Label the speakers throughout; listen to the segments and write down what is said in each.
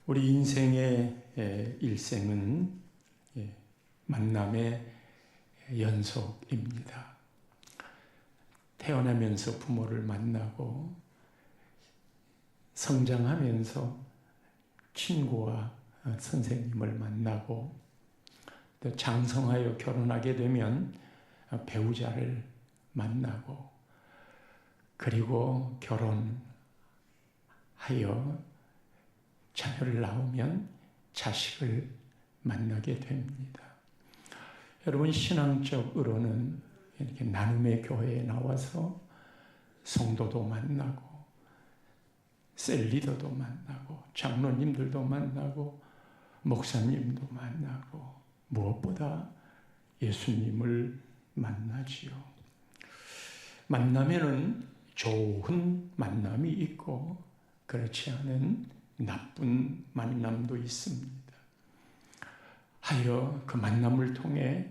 Speaker 1: 우리 인생의 일생은 만남의 연속입니다. 태어나면서 부모를 만나고 성장하면서 친구와 선생님을 만나고 또 장성하여 결혼하게 되면 배우자를 만나고 그리고 결혼하여 자녀를 낳으면 자식을 만나게 됩니다. 여러분, 신앙적으로는 이렇게 나눔의 교회에 나와서 성도도 만나고 셀리더도 만나고 장로님들도 만나고 목사님도 만나고 무엇보다 예수님을 만나지요. 만나면은 좋은 만남이 있고 그렇지 않은 나쁜 만남도 있습니다. 하여 그 만남을 통해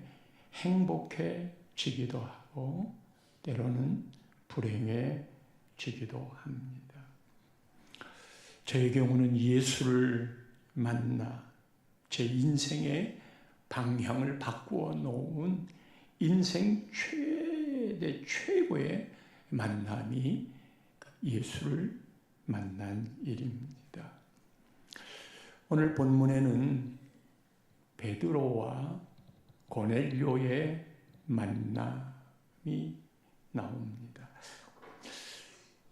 Speaker 1: 행복해지기도 하고 때로는 불행해지기도 합니다. 저의 경우는 예수를 만나 제 인생의 방향을 바꾸어 놓은 인생 최고의 만남이 예수를 만난 일입니다. 오늘 본문에는 베드로와 고넬료의 만남이 나옵니다.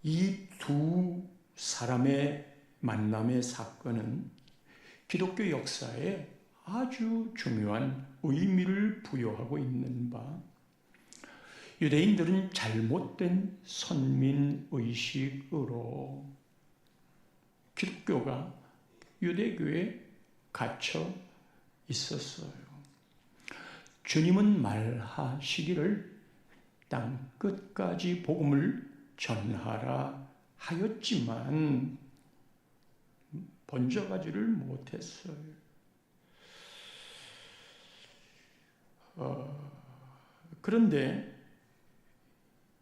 Speaker 1: 이 두 사람의 만남의 사건은 기독교 역사에 아주 중요한 의미를 부여하고 있는 바, 유대인들은 잘못된 선민의식으로 기독교가 유대교에 갇혀 있었어요. 주님은 말하시기를 땅 끝까지 복음을 전하라 하였지만 번져가지를 못했어요. 그런데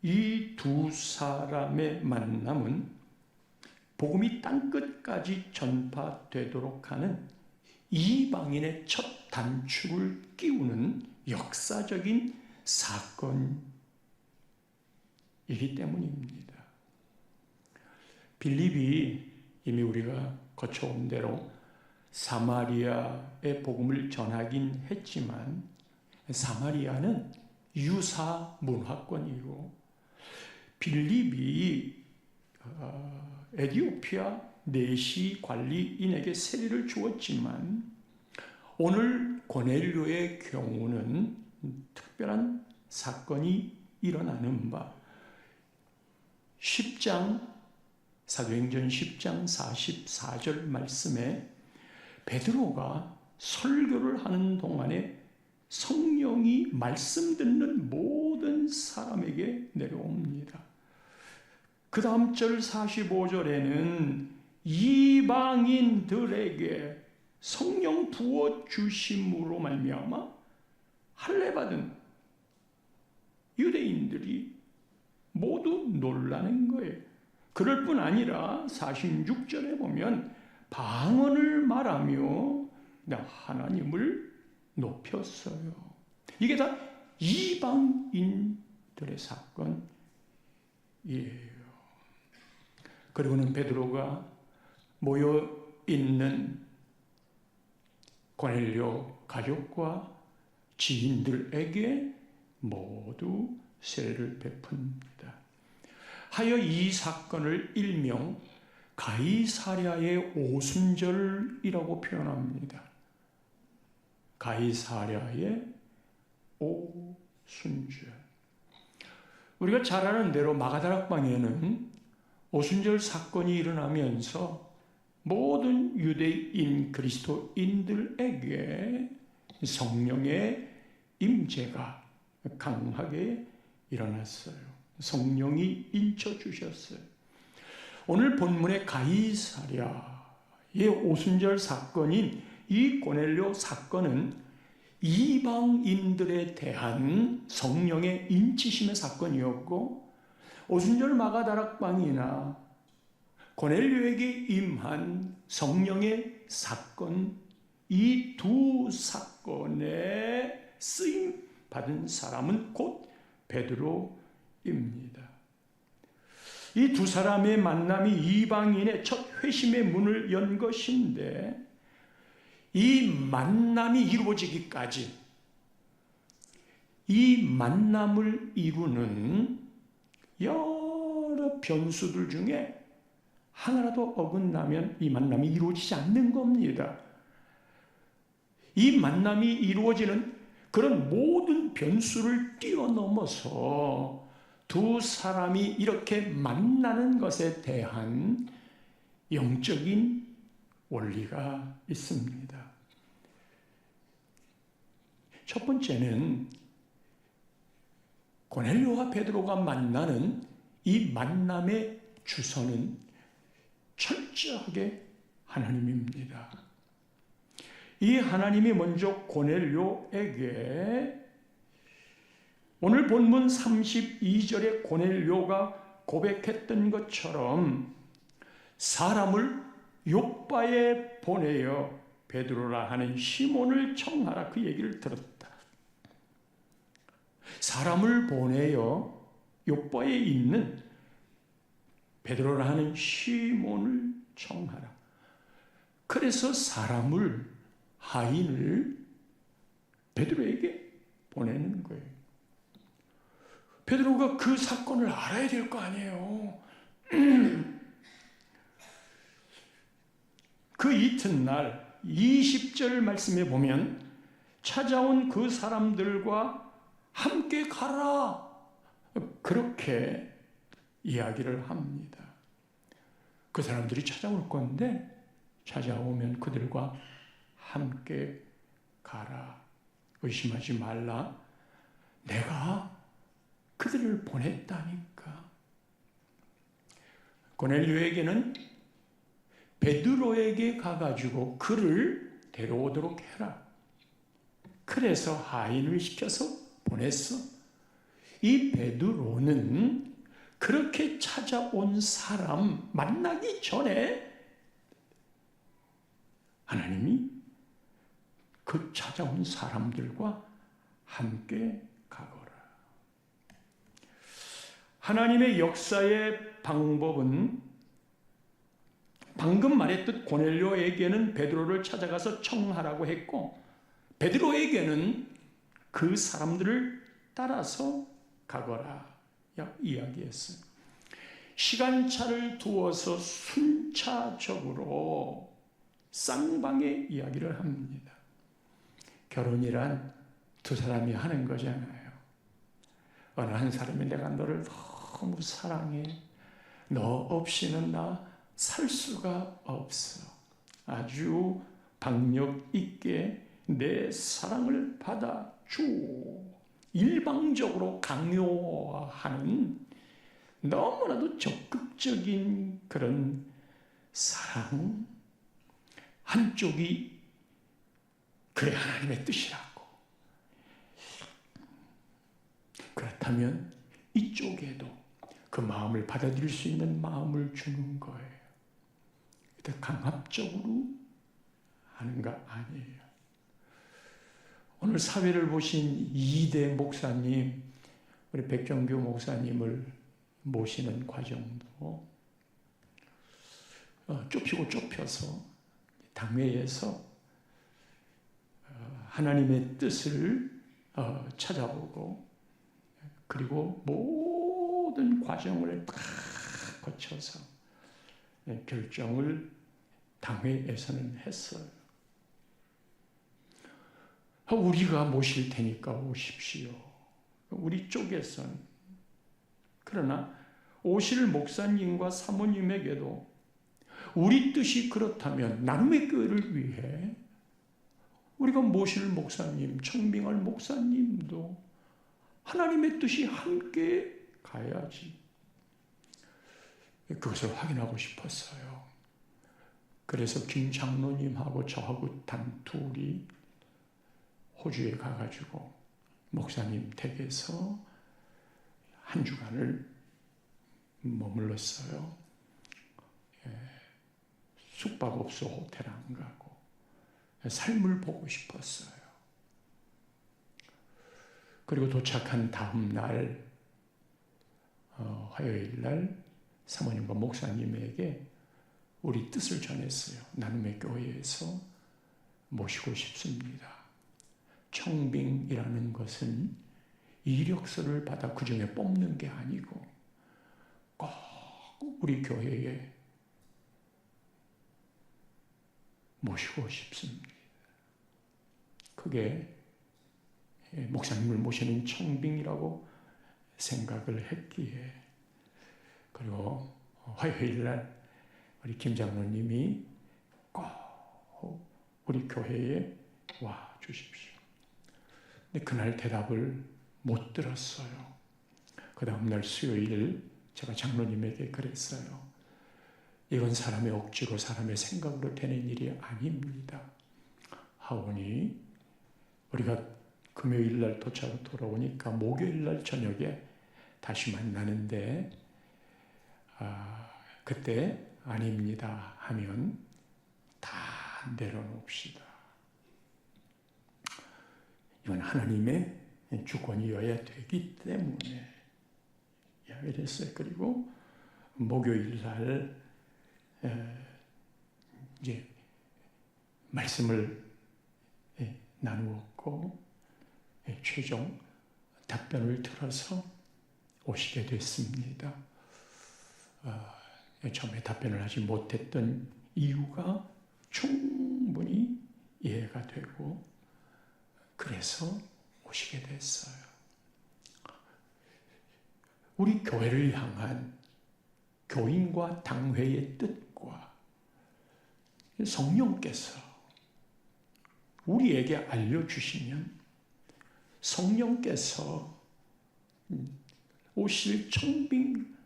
Speaker 1: 이 두 사람의 만남은 복음이 땅끝까지 전파되도록 하는 이방인의 첫 단추를 끼우는 역사적인 사건이기 때문입니다. 빌립이 이미 우리가 거쳐온 대로 사마리아의 복음을 전하긴 했지만 사마리아는 유사 문화권이고 빌립이 에디오피아 내시 관리인에게 세례를 주었지만 오늘 고넬료의 경우는 특별한 사건이 일어나는 바 10장 사도행전 10장 44절 말씀에 베드로가 설교를 하는 동안에 성령이 말씀 듣는 모든 사람에게 내려옵니다. 그 다음 절 45절에는 이방인들에게 성령 부어 주심으로 말미암아 할례 받은 유대인들이 모두 놀라는 거예요. 그럴 뿐 아니라 46절에 보면 방언을 말하며 하나님을 높였어요. 이게 다 이방인들의 사건이에요. 그리고는 베드로가 모여있는 고넬료 가족과 지인들에게 모두 세례를 베풉니다. 하여 이 사건을 일명 가이사랴의 오순절이라고 표현합니다. 가이사랴의 오순절. 우리가 잘 아는 대로 마가다락방에는 오순절 사건이 일어나면서 모든 유대인 그리스도인들에게 성령의 임재가 강하게 일어났어요. 성령이 인쳐주셨어요. 오늘 본문의 가이사랴의 오순절 사건인 이 고넬료 사건은 이방인들에 대한 성령의 인치심의 사건이었고 오순절 마가다락방이나 고넬료에게 임한 성령의 사건, 이 두 사건에 쓰임 받은 사람은 곧 베드로입니다. 이 두 사람의 만남이 이방인의 첫 회심의 문을 연 것인데, 이 만남이 이루어지기까지, 이 만남을 이루는 여러 변수들 중에 하나라도 어긋나면 이 만남이 이루어지지 않는 겁니다. 이 만남이 이루어지는 그런 모든 변수를 뛰어넘어서 두 사람이 이렇게 만나는 것에 대한 영적인 원리가 있습니다. 첫 번째는 고넬료와 베드로가 만나는 이 만남의 주선은 철저하게 하나님입니다. 이 하나님이 먼저 고넬료에게, 오늘 본문 32절에 고넬료가 고백했던 것처럼 사람을 욥바에 보내어 베드로라 하는 시몬을 청하라, 그 얘기를 들었다. 사람을 보내어 욥바에 있는 베드로라 하는 시몬을 청하라. 그래서 사람을, 하인을 베드로에게 보내는 거예요. 베드로가 그 사건을 알아야 될 거 아니에요. 그 이튿날 20절 말씀에 보면 찾아온 그 사람들과 함께 가라, 그렇게 이야기를 합니다. 그 사람들이 찾아올 건데 찾아오면 그들과 함께 가라. 의심하지 말라. 내가 그들을 보냈다니까. 고넬료에게는 베드로에게 가가지고 그를 데려오도록 해라. 그래서 하인을 시켜서 보냈어. 이 베드로는 그렇게 찾아온 사람 만나기 전에 하나님이 그 찾아온 사람들과 함께 가거라. 하나님의 역사의 방법은 방금 말했듯 고넬료에게는 베드로를 찾아가서 청하라고 했고, 베드로에게는 그 사람들을 따라서 가거라 이야기했어요. 시간차를 두어서 순차적으로 쌍방의 이야기를 합니다. 결혼이란 두 사람이 하는 거잖아요. 어느 한 사람이 내가 너를 너무 사랑해. 너 없이는 나 살 수가 없어. 아주 박력 있게 내 사랑을 받아줘. 일방적으로 강요하는 너무나도 적극적인 그런 사랑. 한쪽이 그래 하나님의 뜻이라고. 그렇다면 이쪽에도 그 마음을 받아들일 수 있는 마음을 주는 거예요. 강압적으로 하는 거 아니에요. 오늘 사회를 보신 이대 목사님, 우리 백정규 목사님을 모시는 과정도 좁히고 좁혀서 당회에서 하나님의 뜻을 찾아보고, 그리고 모든 과정을 다 거쳐서 결정을 당회에서는 했어요. 우리가 모실 테니까 오십시오. 우리 쪽에서는. 그러나 오실 목사님과 사모님에게도 우리 뜻이 그렇다면 나눔의 교회를 위해 우리가 모실 목사님, 청빙할 목사님도 하나님의 뜻이 함께 가야지. 그것을 확인하고 싶었어요. 그래서 김 장로님하고 저하고 단둘이 호주에 가가지고 목사님 댁에서 한 주간을 머물렀어요. 숙박업소 호텔 안 가고 삶을 보고 싶었어요. 그리고 도착한 다음 날 화요일 날 사모님과 목사님에게 우리 뜻을 전했어요. 나눔의 교회에서 모시고 싶습니다. 청빙이라는 것은 이력서를 받아 그 중에 뽑는 게 아니고 꼭 우리 교회에 모시고 싶습니다. 그게 목사님을 모시는 청빙이라고 생각을 했기에, 그리고 화요일 날 우리 김 장로님이 꼭 우리 교회에 와 주십시오. 근데 그날 대답을 못 들었어요. 그 다음날 수요일 제가 장로님에게 그랬어요. 이건 사람의 억지로 사람의 생각으로 되는 일이 아닙니다. 하오니 우리가 금요일 날 도착을 돌아오니까 목요일 날 저녁에 다시 만나는데 그때 아닙니다 하면 다 내려놓읍시다. 이건 하나님의 주권이어야 되기 때문에 이랬어요. 그리고 목요일 날 이제 말씀을 나누었고 최종 답변을 들어서 오시게 됐습니다. 처음에 답변을 하지 못했던 이유가 충분히 이해가 되고 그래서 오시게 됐어요. 우리 교회를 향한 교인과 당회의 뜻과 성령께서 우리에게 알려주시면 성령께서 오실 청빙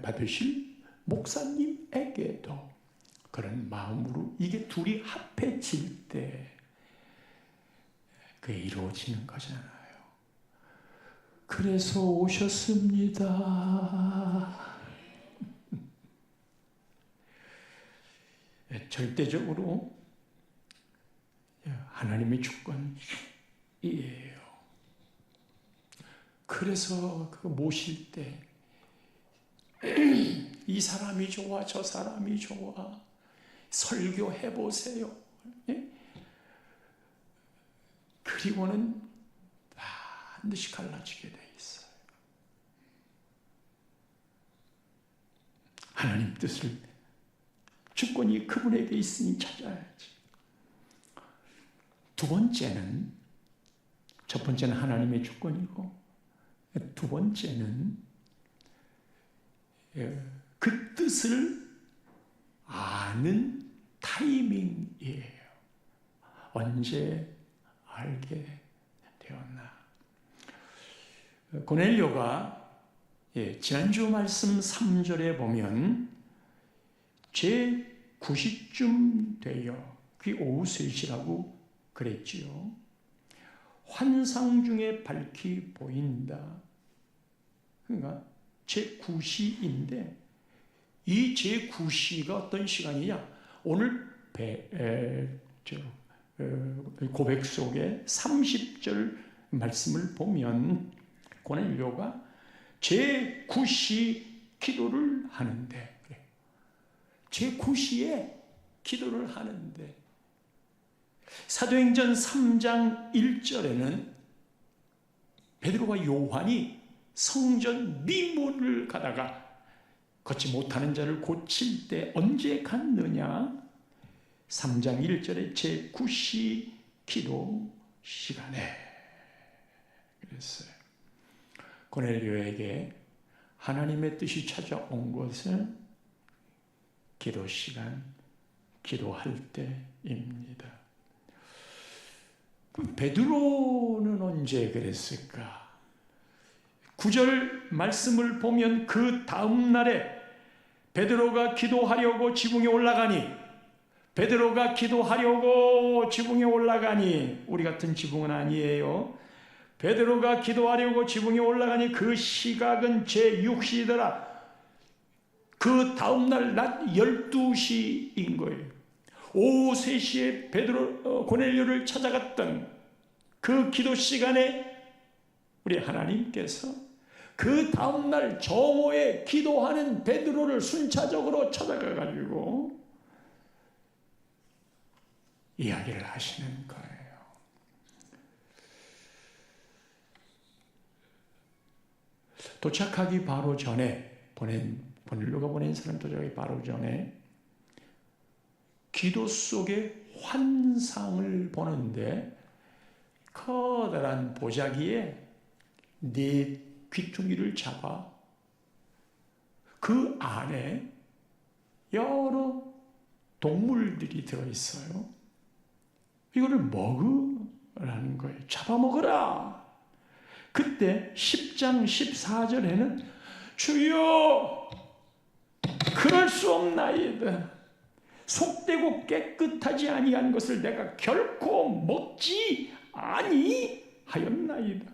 Speaker 1: 받으실 목사님에게도 그런 마음으로 이게 둘이 합해질 때 그게 이루어지는 거잖아요. 그래서 오셨습니다. 절대적으로 하나님의 주권이에요. 그래서 그 모실 때 이 사람이 좋아 저 사람이 좋아 설교해 보세요. 그리고는 반드시 갈라지게 돼 있어요. 하나님 뜻을 주권이 그분에게 있으니 찾아야지. 두 번째는, 첫 번째는 하나님의 주권이고 두 번째는 그 뜻을 아는 타이밍이에요. 언제 알게 되었나. 고넬료가 지난주 말씀 3절에 보면 제 9시쯤 되어 그게 오후 3시라고 그랬지요. 환상 중에 밝히 보인다. 그러니까 제9시인데 이 제9시가 어떤 시간이냐? 오늘 고백 속에 30절 말씀을 보면 고넬료가 제9시 기도를 하는데 제9시에 기도를 하는데 사도행전 3장 1절에는 베드로와 요한이 성전 미문을 가다가 걷지 못하는 자를 고칠 때 언제 갔느냐? 3장 1절에 제9시 기도 시간에 그랬어요. 고넬료에게 하나님의 뜻이 찾아온 것은 기도 시간, 기도할 때입니다. 베드로는 언제 그랬을까? 9절 말씀을 보면 그 다음 날에 베드로가 기도하려고 지붕에 올라가니 우리 같은 지붕은 아니에요. 베드로가 기도하려고 지붕에 올라가니 그 시각은 제6시더라. 그 다음날 낮 12시인 거예요. 오후 3시에 고넬료를 찾아갔던 그 기도 시간에 우리 하나님께서 그 다음날 정오에 기도하는 베드로를 순차적으로 찾아가가지고 이야기를 하시는 거예요. 도착하기 바로 전에 고넬료가 보낸 사람 도착하기 바로 전에 기도 속에 환상을 보는데 커다란 보자기에 네 귀퉁이를 잡아 그 안에 여러 동물들이 들어있어요. 이거를 먹으라는 거예요. 잡아먹으라. 그때 10장 14절에는 주여 그럴 수 없나이다. 속되고 깨끗하지 아니한 것을 내가 결코 먹지 아니하였나이다.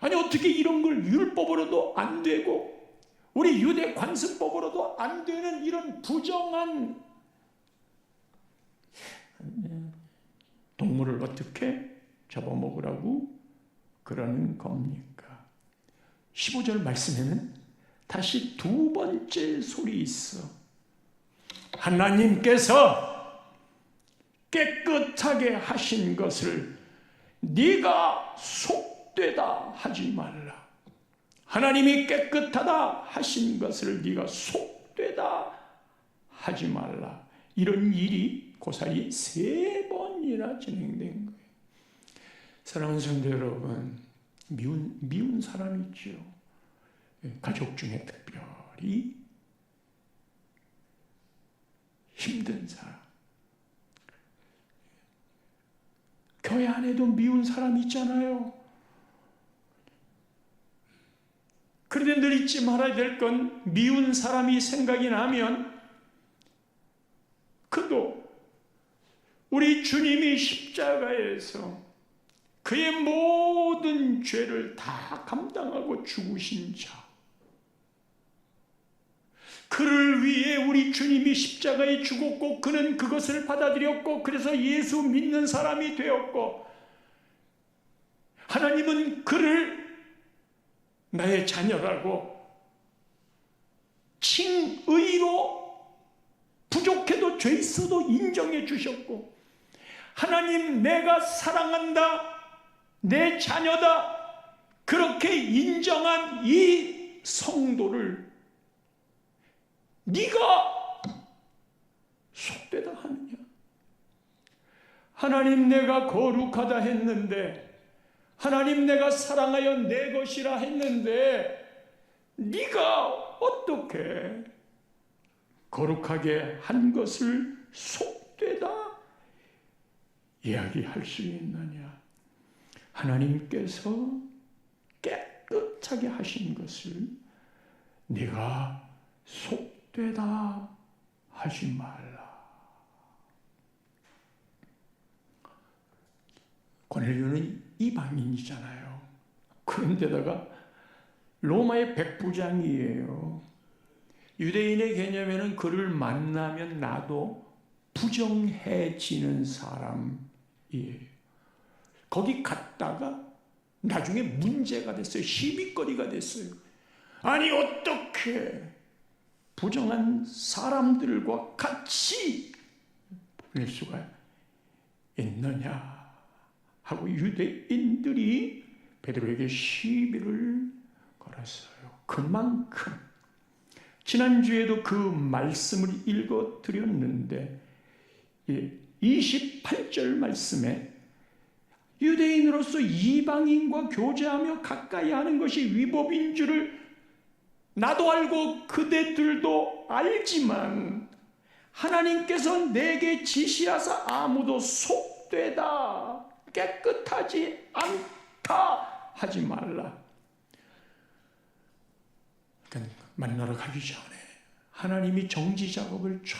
Speaker 1: 아니 어떻게 이런 걸 율법으로도 안 되고 우리 유대 관습법으로도 안 되는 이런 부정한 동물을 어떻게 잡아먹으라고 그러는 겁니까? 15절 말씀에는 다시 두 번째 소리 있어. 하나님께서 깨끗하게 하신 것을 네가 속되다 하지 말라. 하나님이 깨끗하다 하신 것을 네가 속되다 하지 말라. 이런 일이 고사리 3번이나 진행된 거예요. 사랑하는 성도 여러분, 미운 사람 있죠. 가족 중에 특별히 힘든 사람. 교회 안에도 미운 사람 있잖아요. 그런데 늘 잊지 말아야 될 건 미운 사람이 생각이 나면 그도 우리 주님이 십자가에서 그의 모든 죄를 다 감당하고 죽으신 자, 그를 위해 우리 주님이 십자가에 죽었고 그는 그것을 받아들였고 그래서 예수 믿는 사람이 되었고 하나님은 그를 나의 자녀라고 칭의로 부족해도 죄 있어도 인정해 주셨고 하나님 내가 사랑한다 내 자녀다 그렇게 인정한 이 성도를 네가 속되다 하느냐? 하나님 내가 거룩하다 했는데 하나님 내가 사랑하여 내 것이라 했는데 네가 어떻게 거룩하게 한 것을 속되다 이야기할 수 있느냐? 하나님께서 깨끗하게 하신 것을 네가 속되다 하지 말라. 고넬료는 이방인이잖아요. 그런데다가 로마의 백부장이에요. 유대인의 개념에는 그를 만나면 나도 부정해지는 사람이에요. 거기 갔다가 나중에 문제가 됐어요. 시비거리가 됐어요. 아니 어떻게 부정한 사람들과 같이 보낼 수가 있느냐 하고 유대인들이 베드로에게 시비를 걸었어요. 그만큼 지난주에도 그 말씀을 읽어드렸는데 28절 말씀에 유대인으로서 이방인과 교제하며 가까이 하는 것이 위법인 줄을 나도 알고 그대들도 알지만 하나님께서 내게 지시하사 아무도 속되다 깨끗하지 않다 하지 말라. 그러니까 만나러 가기 전에 하나님이 정지 작업을 쫙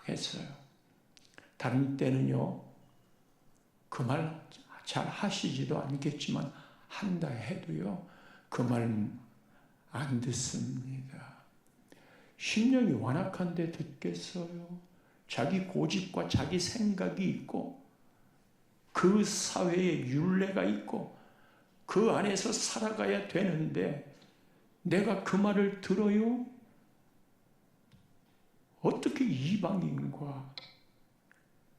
Speaker 1: 했어요. 다른 때는요 그 말 잘 하시지도 않겠지만 한다 해도요 그 말 안 듣습니다. 심령이 완악한데 듣겠어요? 자기 고집과 자기 생각이 있고 그 사회에 율례가 있고 그 안에서 살아가야 되는데 내가 그 말을 들어요? 어떻게 이방인과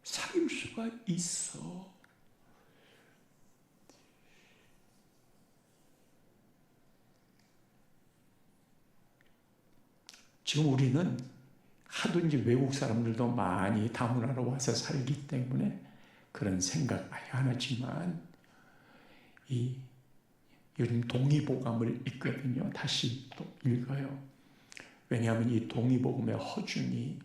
Speaker 1: 사귈 수가 있어? 지금 우리는 하도 이제 외국 사람들도 많이 다문화로 와서 살기 때문에 그런 생각 많이 안 하지만 요즘 동의보감을 읽거든요. 다시 또 읽어요. 왜냐하면 이 동의복음의 허준이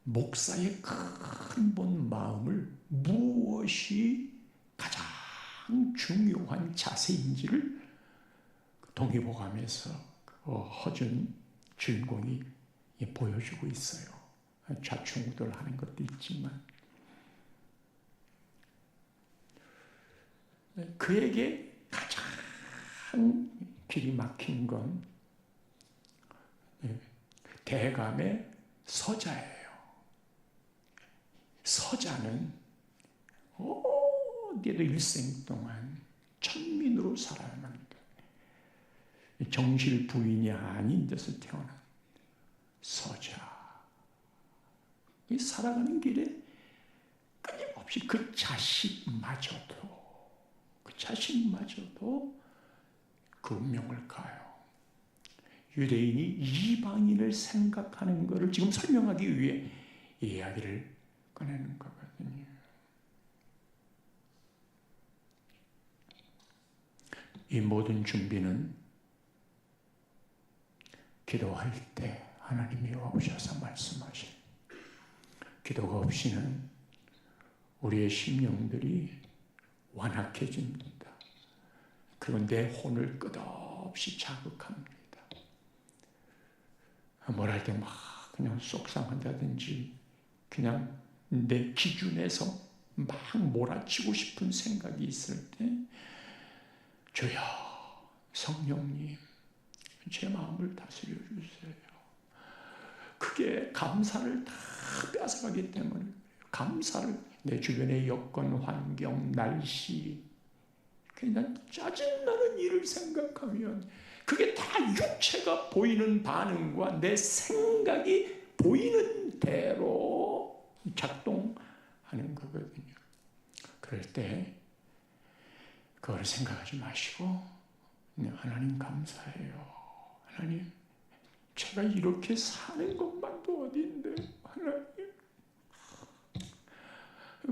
Speaker 1: 목사의 큰 본 마음을 무엇이 가장 중요한 자세인지를 동의보감에서 허준 주인공이 보여주고 있어요. 좌충우돌하는 것도 있지만 그에게 가장 길이 막힌 건 대감의 서자예요. 서자는 어디에도 일생 동안 천민으로 살아야만 합니다. 정실 부인이 아닌 데서 태어난 서자. 살아가는 길에 끊임없이 그 자식마저도 그 운명을 가요. 유대인이 이방인을 생각하는 것을 지금 설명하기 위해 이 이야기를 꺼내는 거거든요. 이 모든 준비는 기도할 때 하나님이 오셔서 말씀하신 기도가 없이는 우리의 심령들이 완악해집니다. 그리고 내 혼을 끝없이 자극합니다. 뭘 할 때 막 그냥 속상한다든지 그냥 내 기준에서 막 몰아치고 싶은 생각이 있을 때 주여 성령님 제 마음을 다스려 주세요. 그게 감사를 다 뺏어가기 때문에 감사를 내 주변의 여건, 환경, 날씨 그냥 짜증나는 일을 생각하면 그게 다 육체가 보이는 반응과 내 생각이 보이는 대로 작동하는 거거든요. 그럴 때 그걸 생각하지 마시고 하나님 감사해요. 하나님 제가 이렇게 사는 것만도 어딘데 하나님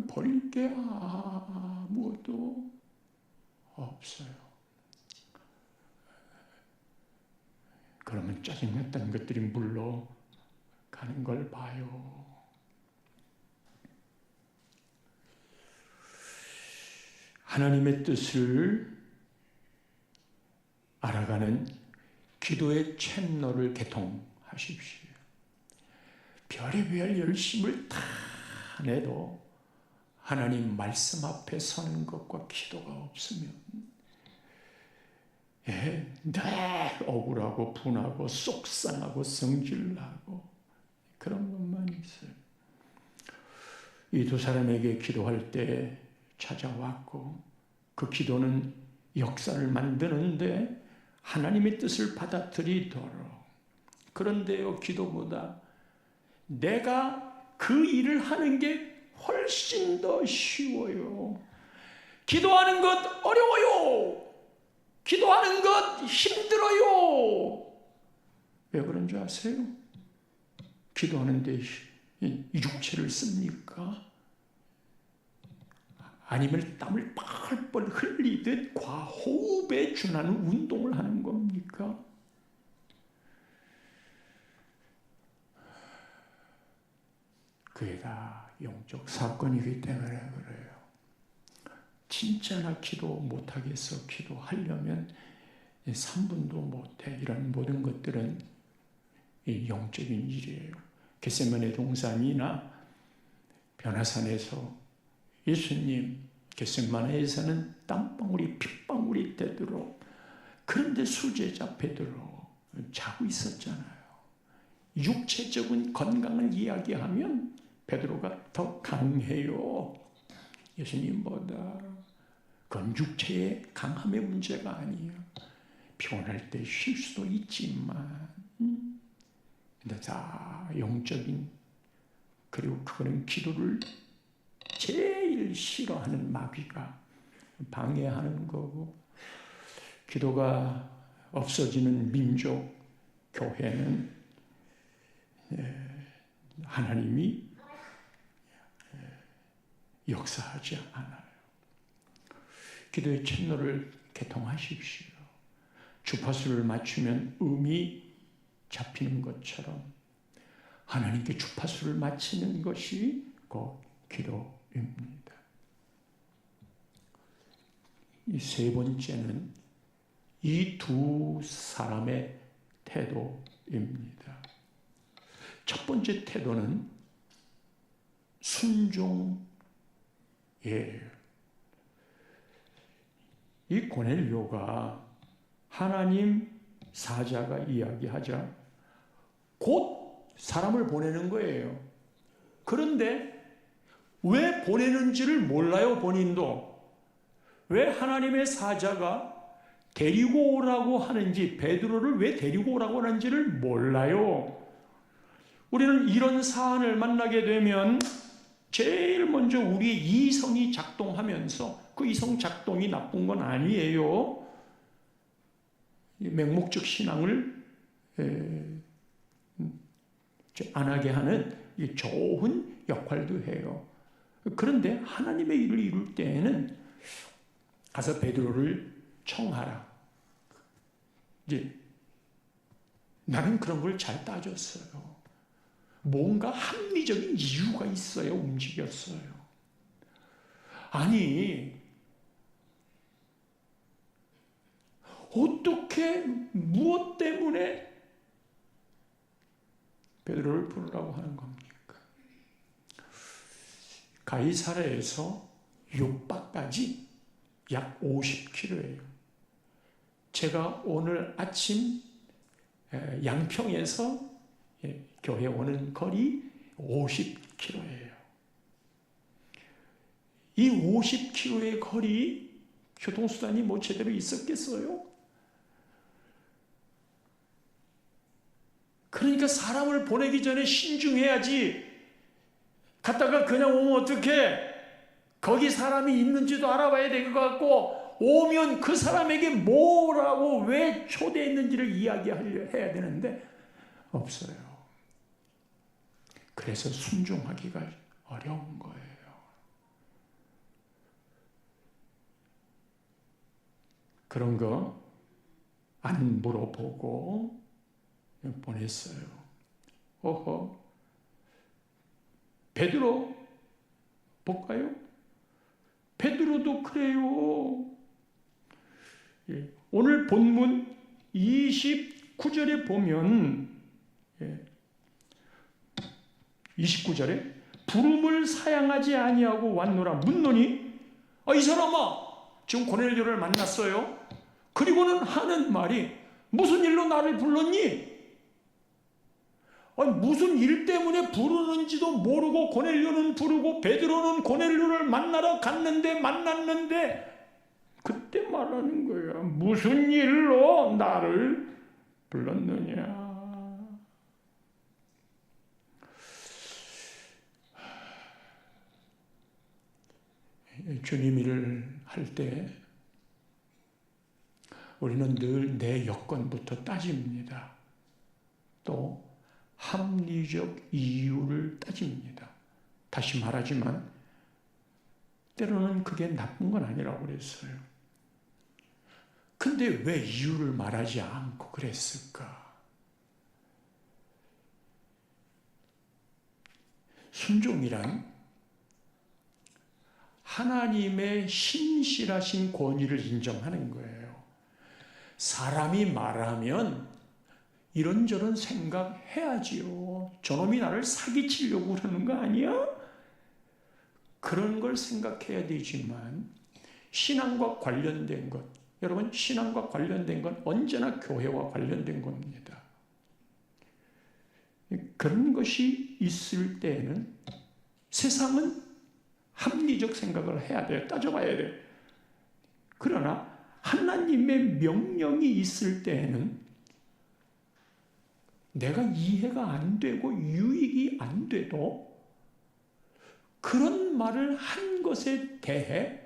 Speaker 1: 버릴 게 아무것도 없어요. 그러면 짜증났던 것들이 물러가는 걸 봐요. 하나님의 뜻을 알아가는 기도의 채널을 개통하십시오. 별의별 열심을 다 내도 하나님 말씀 앞에 서는 것과 기도가 없으면 늘 억울하고 분하고 속상하고 성질나고 그런 것만 있어요. 이 두 사람에게 기도할 때 찾아왔고 그 기도는 역사를 만드는데 하나님의 뜻을 받아들이도록. 그런데요, 기도보다 내가 그 일을 하는 게 훨씬 더 쉬워요. 기도하는 것 어려워요. 기도하는 것 힘들어요. 왜 그런 줄 아세요? 기도하는데 이 육체를 씁니까? 아니면 땀을 뻘뻘 흘리듯 과호흡에 준하는 운동을 하는 겁니까? 그게 다 영적 사건이기 때문에 그래요. 진짜 나 기도 못하겠어. 기도하려면 3분도 못해. 이런 모든 것들은 영적인 일이에요. 겟세마네 동산이나 변화산에서 예수님 겟세마네에서는 땀방울이 핏방울이 되도록 그런데 수제자 베드로 자고 있었잖아요. 육체적인 건강을 이야기하면 베드로가 더 강해요. 예수님보다. 그건 육체의 강함의 문제가 아니에요. 피곤할 때 쉴 수도 있지만, 근데 다 영적인, 그리고 그거는 기도를 제일 싫어하는 마귀가 방해하는 거고, 기도가 없어지는 민족, 교회는 하나님이 역사하지 않아요. 기도의 채널을 개통하십시오. 주파수를 맞추면 음이 잡히는 것처럼 하나님께 주파수를 맞추는 것이 곧 기도입니다. 이 세 번째는 이 두 사람의 태도입니다. 첫 번째 태도는 순종이에요. 이 고넬료가 하나님 사자가 이야기하자 곧 사람을 보내는 거예요. 그런데 왜 보내는지를 몰라요, 본인도. 왜 하나님의 사자가 데리고 오라고 하는지, 베드로를 왜 데리고 오라고 하는지를 몰라요. 우리는 이런 사안을 만나게 되면 제일 먼저 우리의 이성이 작동하면서, 그 이성 작동이 나쁜 건 아니에요. 맹목적 신앙을 안 하게 하는 좋은 역할도 해요. 그런데 하나님의 일을 이룰 때에는 가서 베드로를 청하라. 이제 나는 그런 걸 잘 따졌어요. 뭔가 합리적인 이유가 있어야 움직였어요. 아니, 어떻게 무엇 때문에 베드로를 부르라고 하는 겁니까? 가이사랴에서 요바까지 약 50km예요. 제가 오늘 아침 양평에서 교회 오는 거리 50km예요. 이 50km의 거리 교통수단이 뭐 제대로 있었겠어요? 그러니까 사람을 보내기 전에 신중해야지. 갔다가 그냥 오면 어떡해? 거기 사람이 있는지도 알아봐야 될 것 같고, 오면 그 사람에게 뭐라고 왜 초대했는지를 이야기해야 되는데 없어요. 그래서 순종하기가 어려운 거예요. 그런 거 안 물어보고 보냈어요. 어허, 베드로 볼까요? 베드로도 그래요. 오늘 본문 29절에 보면 29절에 부름을 사양하지 아니하고 왔노라 묻노니, 이 사람아, 지금 고넬료를 만났어요. 그리고는 하는 말이, 무슨 일로 나를 불렀니? 무슨 일 때문에 부르는지도 모르고 고넬료는 부르고 베드로는 고넬료를 만나러 만났는데 그때 말하는 거야. 무슨 일로 나를 불렀느냐? 주님 일을 할 때 우리는 늘 내 여건부터 따집니다. 또 합리적 이유를 따집니다. 다시 말하지만 때로는 그게 나쁜 건 아니라고 그랬어요. 근데 왜 이유를 말하지 않고 그랬을까? 순종이란 하나님의 신실하신 권위를 인정하는 거예요. 사람이 말하면 이런저런 생각해야지요. 저놈이 나를 사기치려고 그러는 거 아니야? 그런 걸 생각해야 되지만, 신앙과 관련된 것, 여러분, 신앙과 관련된 건 언제나 교회와 관련된 겁니다. 그런 것이 있을 때에는 세상은 합리적 생각을 해야 돼요. 따져봐야 돼요. 그러나 하나님의 명령이 있을 때에는 내가 이해가 안 되고 유익이 안 돼도 그런 말을 한 것에 대해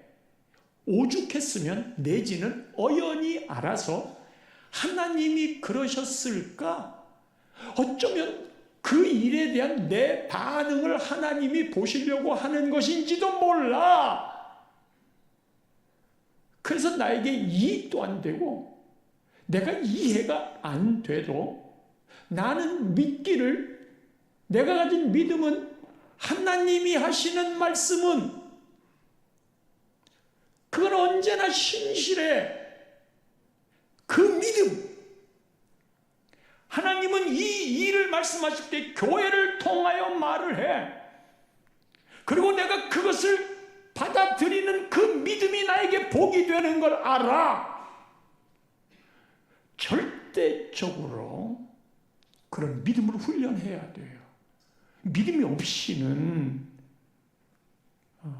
Speaker 1: 오죽했으면 내지는 어연히 알아서 하나님이 그러셨을까? 어쩌면 그 일에 대한 내 반응을 하나님이 보시려고 하는 것인지도 몰라. 그래서 나에게 이익도 안 되고 내가 이해가 안 돼도 나는 믿기를, 내가 가진 믿음은 하나님이 하시는 말씀은 그건 언제나 신실해. 그 믿음. 하나님은 이 일을 말씀하실 때 교회를 통하여 말을 해. 그리고 내가 그것을 받아들이는 그 믿음이 나에게 복이 되는 걸 알아. 절대적으로 그런 믿음을 훈련해야 돼요. 믿음이 없이는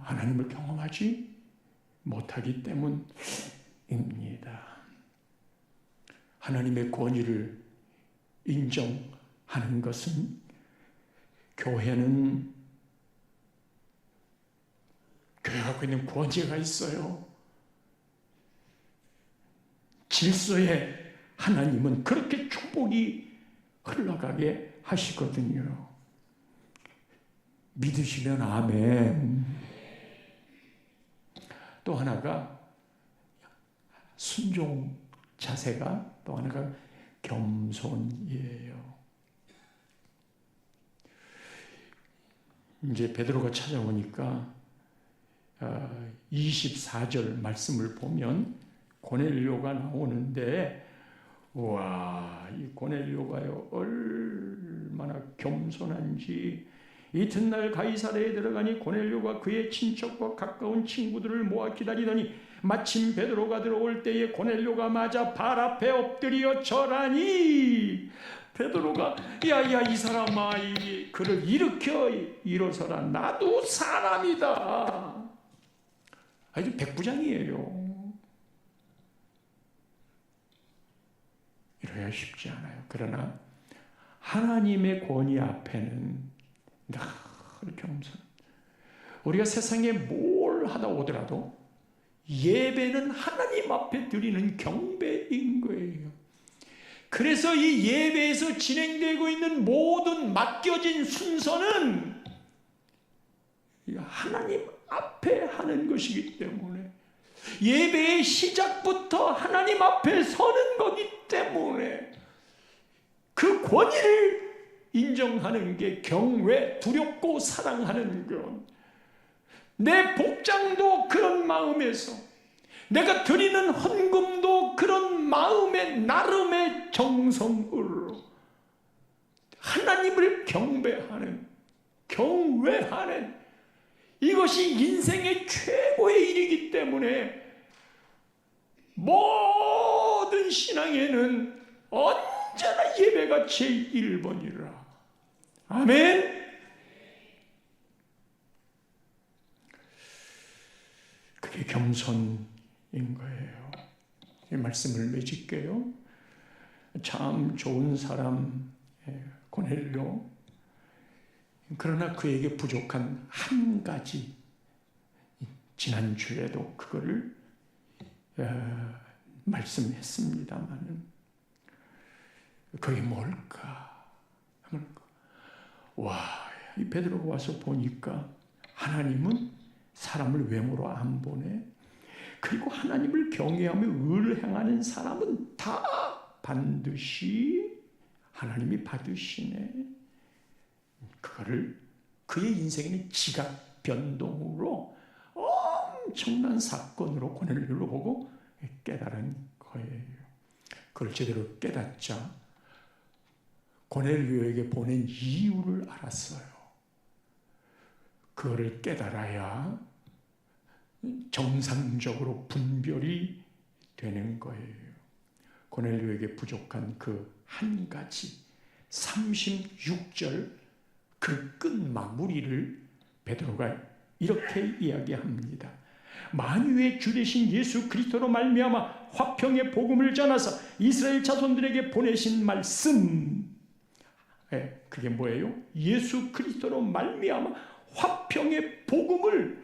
Speaker 1: 하나님을 경험하지 못하기 때문입니다. 하나님의 권위를 인정하는 것은 교회는 교회가 갖고 있는 권위가 있어요. 질서에 하나님은 그렇게 축복이 흘러가게 하시거든요. 믿으시면 아멘. 또 하나가 순종 자세가, 또 하나가 겸손이에요. 이제 베드로가 찾아오니까 24절 말씀을 보면 고넬료가 나오는데, 와, 이 고넬료가요 얼마나 겸손한지. 이튿날 가이사랴에 들어가니 고넬료가 그의 친척과 가까운 친구들을 모아 기다리더니 마침 베드로가 들어올 때에 고넬료가 맞아 발 앞에 엎드려 절하니, 베드로가 야야 이 사람아, 그를 일으켜 일어서라, 나도 사람이다. 아주 백부장이에요. 이래야 쉽지 않아요. 그러나 하나님의 권위 앞에는 늘 겸손. 우리가 세상에 뭘 하다 오더라도 예배는 하나님 앞에 드리는 경배인 거예요. 그래서 이 예배에서 진행되고 있는 모든 맡겨진 순서는 하나님 앞에 하는 것이기 때문에, 예배의 시작부터 하나님 앞에 서는 거기 때문에 그 권위를 인정하는 게 경외, 두렵고 사랑하는 것. 내 복장도 그런 마음에서, 내가 드리는 헌금도 그런 마음의 나름의 정성으로 하나님을 경배하는, 경외하는, 이것이 인생의 최고의 일이기 때문에 모든 신앙에는 언제나 예배가 제1번이라. 아멘. 그게 겸손인 거예요. 이 말씀을 맺을게요. 참 좋은 사람 고넬료. 그러나 그에게 부족한 한 가지, 지난주에도 그거를 말씀했습니다마는, 그게 뭘까? 와, 이 베드로가 와서 보니까 하나님은 사람을 외모로 안 보네. 그리고 하나님을 경외하며 의를 행하는 사람은 다 반드시 하나님이 받으시네. 그거를 그의 인생에는 지각 변동으로 엄청난 사건으로 고넬료를 보고 깨달은 거예요. 그걸 제대로 깨닫자 고넬료에게 보낸 이유를 알았어요. 그거를 깨달아야 정상적으로 분별이 되는 거예요. 고넬료에게 부족한 그 한 가지, 36절 그 끝 마무리를 베드로가 이렇게 이야기합니다. 만유의 주 되신 예수 그리스도로 말미암아 화평의 복음을 전하사 이스라엘 자손들에게 보내신 말씀. 그게 뭐예요? 예수 그리스도로 말미암아 화평의 복음을,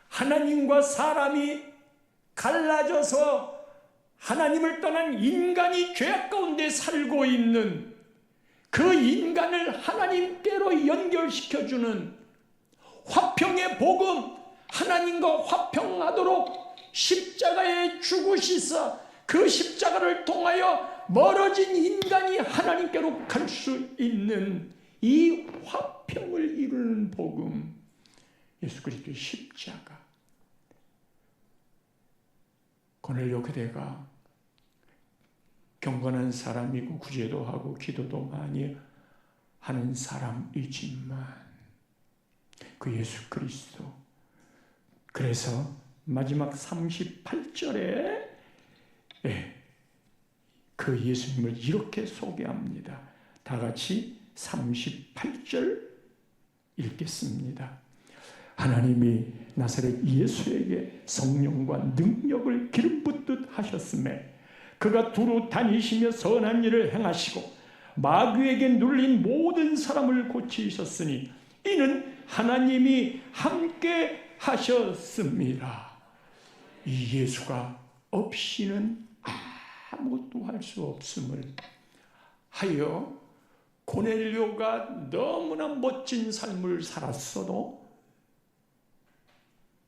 Speaker 1: 하나님과 사람이 갈라져서 하나님을 떠난 인간이 죄악 가운데 살고 있는 그 인간을 하나님께로 연결시켜주는 화평의 복음, 하나님과 화평하도록 십자가에 죽으시사 그 십자가를 통하여 멀어진 인간이 하나님께로 갈 수 있는 이 화평을 이루는 복음, 예수 그리스도의 십자가. 고넬료 그대가 경건한 사람이고 구제도 하고 기도도 많이 하는 사람이지만 그 예수 그리스도, 그래서 마지막 38절에 그 예수님을 이렇게 소개합니다. 다 같이 38절 읽겠습니다. 하나님이 나사렛 예수에게 성령과 능력을 기름 붓듯 하셨음에 그가 두루 다니시며 선한 일을 행하시고 마귀에게 눌린 모든 사람을 고치셨으니 이는 하나님이 함께 하셨습니다. 이 예수가 없이는 아무것도 할 수 없음을 하여 고넬료가 너무나 멋진 삶을 살았어도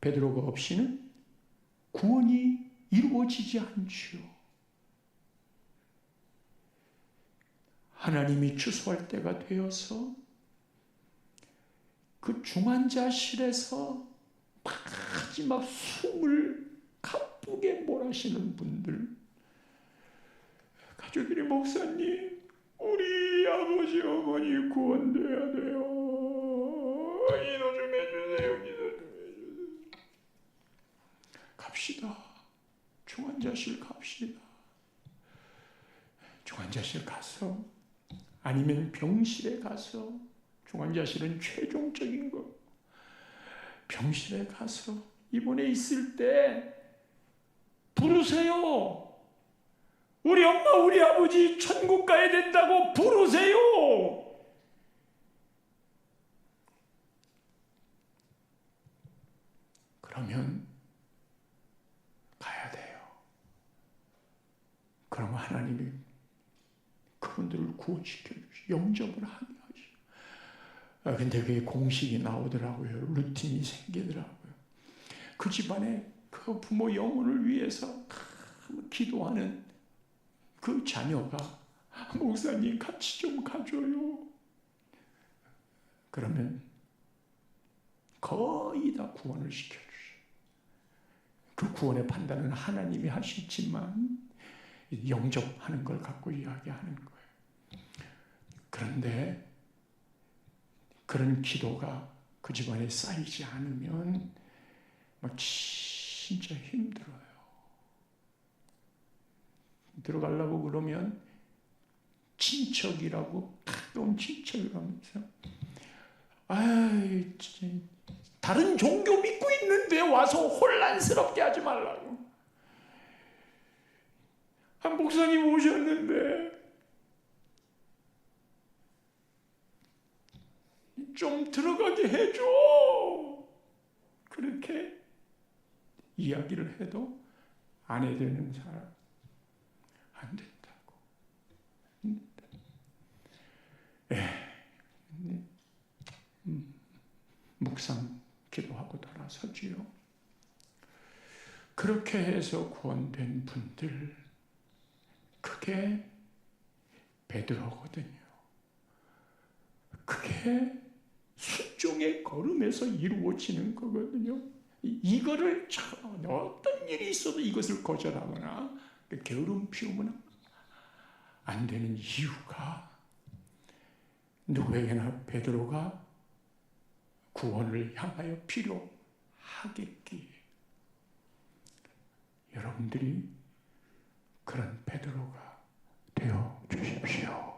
Speaker 1: 베드로가 없이는 구원이 이루어지지 않지요. 하나님이 추수할 때가 되어서 그 중환자실에서 마지막 숨을 가쁘게 몰아쉬는 분들, 가족들이 목사님, 우리 아버지 어머니 구원돼야 돼요. 기도 좀 해주세요. 기도 좀 해주세요. 갑시다. 중환자실 갑시다. 중환자실 가서, 아니면 병실에 가서, 중환자실은 최종적인 거, 병실에 가서 입원해 있을 때 부르세요. 우리 엄마 우리 아버지 천국 가야 된다고 부르세요. 그러면 가야 돼요. 그러면 하나님이 그분들을 구원시켜 주시, 영접을 하게 하시고. 근데 그게 공식이 나오더라고요. 루틴이 생기더라고요. 그 집안에 그 부모 영혼을 위해서 기도하는 그 자녀가 목사님 같이 좀 가줘요. 그러면 거의 다 구원을 시켜주셔. 그 구원의 판단은 하나님이 하시지만 영접하는 걸 갖고 이야기하는 거예요. 그런데 그런 기도가 그 집안에 쌓이지 않으면 막 진짜 힘들어요. 들어가려고 그러면 친척이라고, 가까운 친척이라면서, 다른 종교 믿고 있는데 와서 혼란스럽게 하지 말라고. 한 목사님 오셨는데 좀 들어가게 해줘. 그렇게 이야기를 해도 아내되는 사람 안 된다고. 묵상 기도하고 돌아서지요. 그렇게 해서 구원된 분들, 그게 베드로거든요. 그게 순종의 걸음에서 이루어지는 거거든요. 이거를 어떤 일이 있어도 이것을 거절하거나 게으름 피우면 안 되는 이유가, 누구에게나 베드로가 구원을 향하여 필요하겠기에 여러분들이 그런 베드로가 되어 주십시오.